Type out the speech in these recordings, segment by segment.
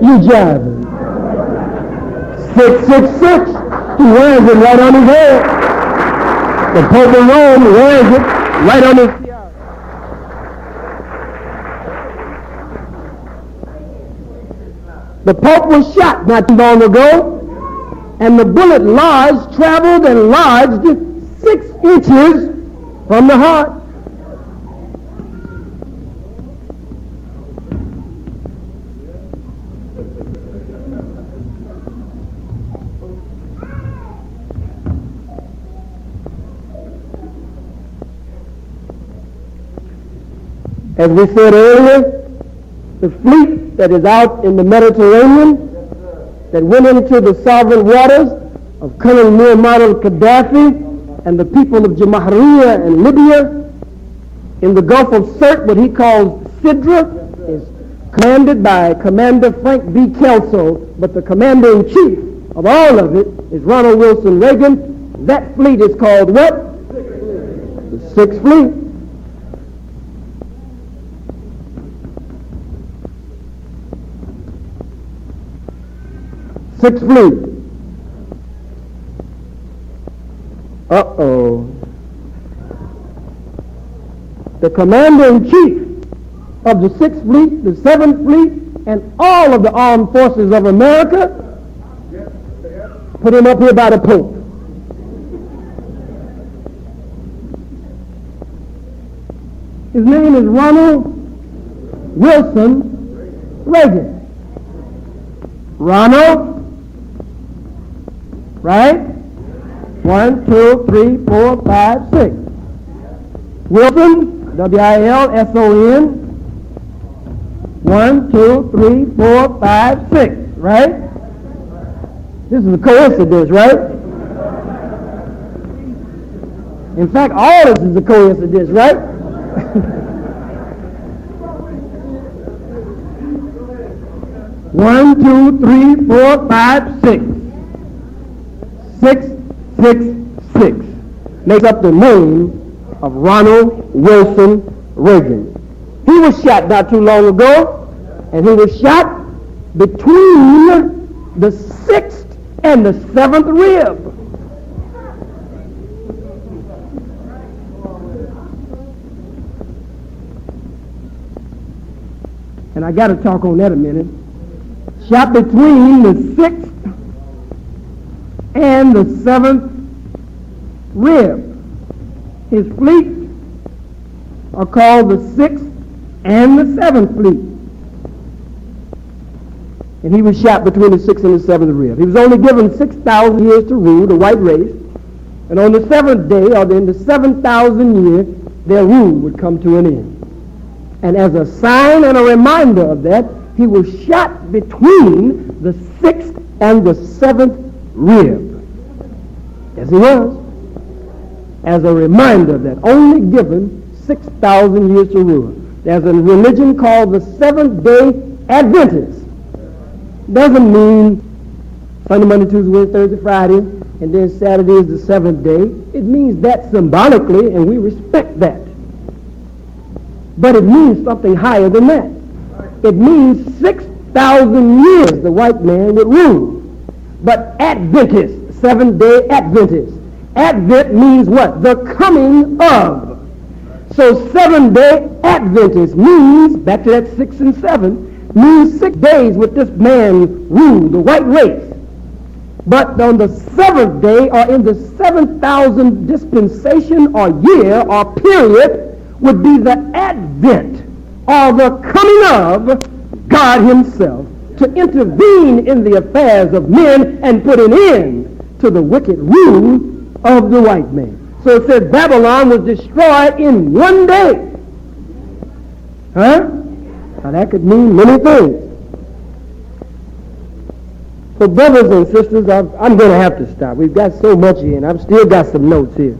you jiving? 666. He wears it right on his head. The Pope of Rome wears it right on his head. The Pope was shot not too long ago, and the bullet lodged, traveled and lodged 6 inches from the heart. As we said earlier, the fleet that is out in the Mediterranean that went into the sovereign waters of Colonel Muhammad al-Gaddafi and the people of Jamahiriya and Libya in the Gulf of Sirte, what he calls Sidra, is commanded by Commander Frank B. Kelso, but the commander-in-chief of all of it is Ronald Wilson Reagan. That fleet is called what? The Sixth Fleet. Sixth Fleet. Uh-oh. The commander-in-chief of the Sixth Fleet, the Seventh Fleet, and all of the armed forces of America put him up here by the Pope. His name is Ronald Wilson Reagan. Ronald, right? 1, 2, 3, 4, 5, 6. Wilson, W-I-L-S-O-N. 1, 2, 3, 4, 5, 6, right? This is a coincidence, right? In fact, all this is a coincidence, right? One, 2, 3, 4, 5, 6. 666 makes up the name of Ronald Wilson Reagan. He was shot not too long ago, and he was shot between the 6th and the 7th rib. And I got to talk on that a minute. Shot between the 6th and the 7th rib. His fleets are called the 6th and the 7th Fleet. And he was shot between the 6th and the 7th rib. He was only given 6,000 years to rule, the white race. And on the 7th day, or in the 7,000 year, their rule would come to an end. And as a sign and a reminder of that, he was shot between the 6th and the 7th rib. Yes, he was. As a reminder of that, only given 6,000 years to rule. There's a religion called the Seventh-day Adventists. Doesn't mean Sunday, Monday, Tuesday, Wednesday, Thursday, Friday, and then Saturday is the 7th day. It means that symbolically, and we respect that. But it means something higher than that. It means 6,000 years the white man would rule. But Adventist, Seventh-day Adventist. Advent means what? The coming of. So 7-day Adventist means, back to that 6 and 7, means 6 days with this man rule, the white race. But on the 7th day, or in the 7,000 dispensation or year or period, would be the advent or the coming of God himself to intervene in the affairs of men and put an end to the wicked rule of the white man. So it says Babylon was destroyed in one day. Huh? Now that could mean many things. So brothers and sisters, I'm going to have to stop. We've got so much here, and I've still got some notes here.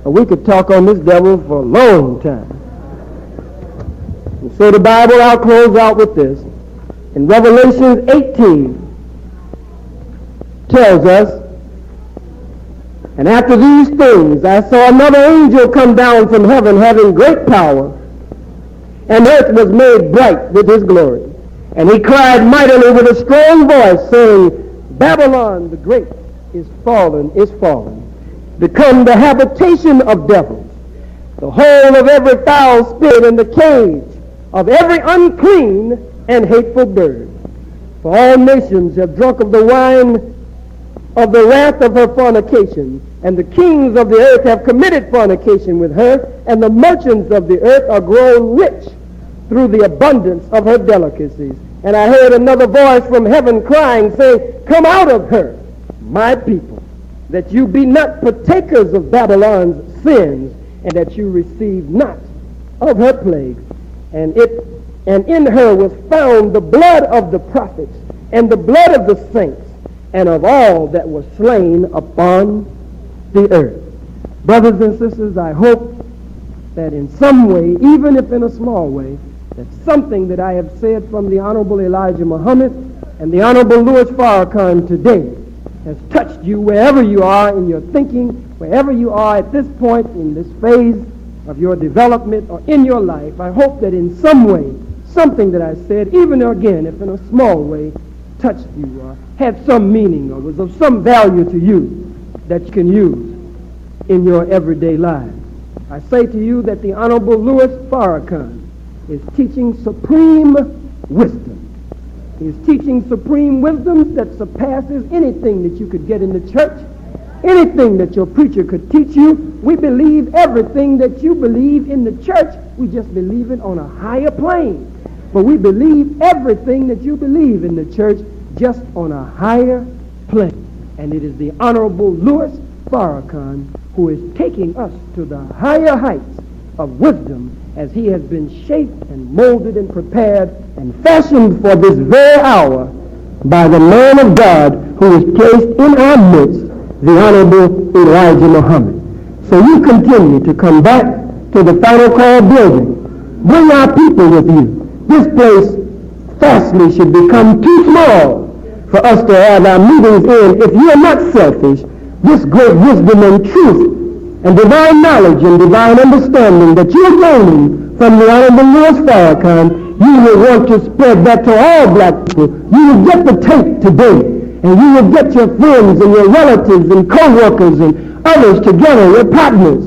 But we could talk on this devil for a long time. And so the Bible, I'll close out with this. In Revelation 18, tells us, and after these things I saw another angel come down from heaven having great power, and earth was made bright with his glory. And he cried mightily with a strong voice, saying, Babylon the great is fallen, become the habitation of devils, the hole of every foul spirit, and the cage of every unclean and hateful bird. For all nations have drunk of the wine of the wrath of her fornication, and the kings of the earth have committed fornication with her, and the merchants of the earth are grown rich through the abundance of her delicacies. And I heard another voice from heaven crying, saying, Come out of her, my people, that you be not partakers of Babylon's sins, and that you receive not of her plagues. And in her was found the blood of the prophets, and the blood of the saints, and of all that were slain upon the earth. Brothers and sisters, I hope that in some way, even if in a small way, that something that I have said from the Honorable Elijah Muhammad and the Honorable Louis Farrakhan today has touched you wherever you are in your thinking, wherever you are at this point in this phase of your development or in your life. I hope that in some way, something that I said, even again, if in a small way, touched you or had some meaning or was of some value to you that you can use in your everyday lives. I say to you that the Honorable Louis Farrakhan is teaching supreme wisdom. He is teaching supreme wisdom that surpasses anything that you could get in the church, anything that your preacher could teach you. We believe everything that you believe in the church. We just believe it on a higher plane. But we believe everything that you believe in the church just on a higher plane. And it is the Honorable Louis Farrakhan who is taking us to the higher heights of wisdom as he has been shaped and molded and prepared and fashioned for this very hour by the man of God who is placed in our midst, the Honorable Elijah Muhammad. So you continue to come back to the Final Call building. Bring our people with you. This place fastly should become too small for us to have our meetings in if you are not selfish. This great wisdom and truth and divine knowledge and divine understanding that you are gaining from the Honorable Louis Farrakhan, you will want to spread that to all black people. You will get the tape today, and you will get your friends and your relatives and co-workers and others together, your partners,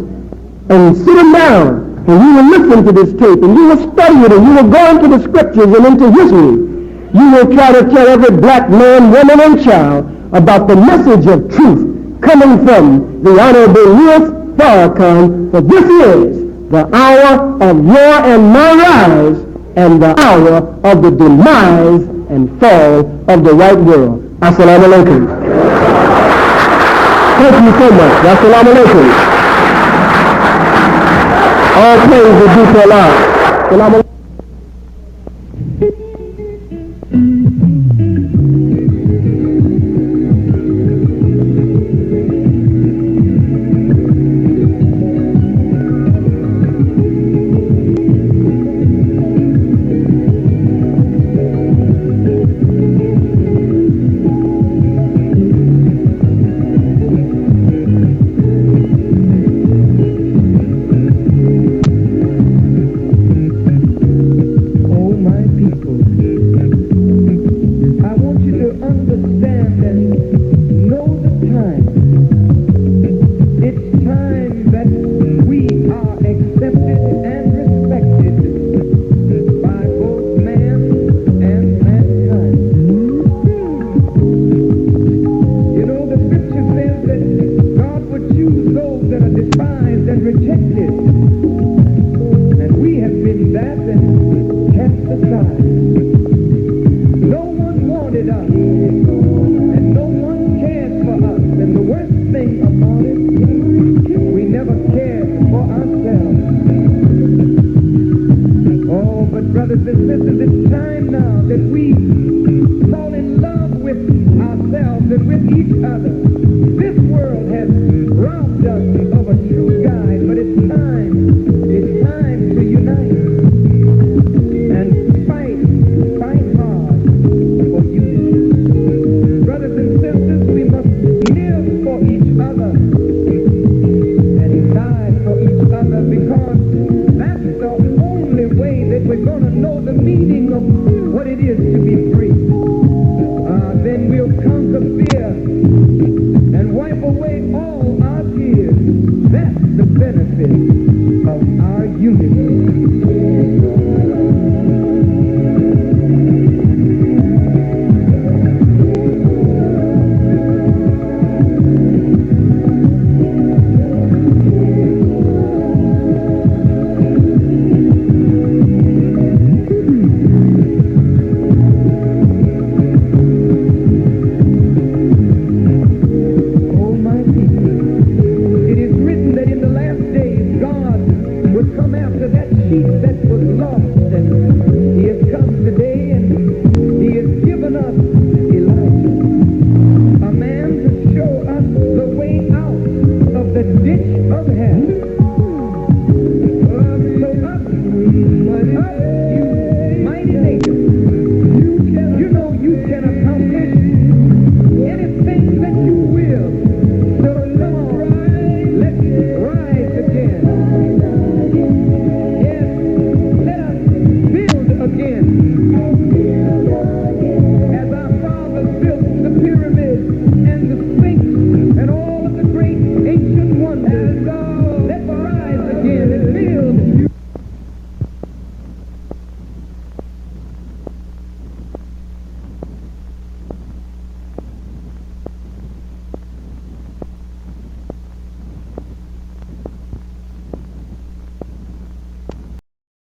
and sit them down. And you will listen to this tape, and you will study it, and you will go into the scriptures and into history. You will try to tell every black man, woman, and child about the message of truth coming from the Honorable Louis Farrakhan, for this is the hour of your and my rise and the hour of the demise and fall of the white world. Assalamu alaikum. Thank you so much. Assalamu alaikum. All praise is due to Allah. Assalamu alaikum. Brothers and sisters, it's time now that we fall in love with ourselves and with each other.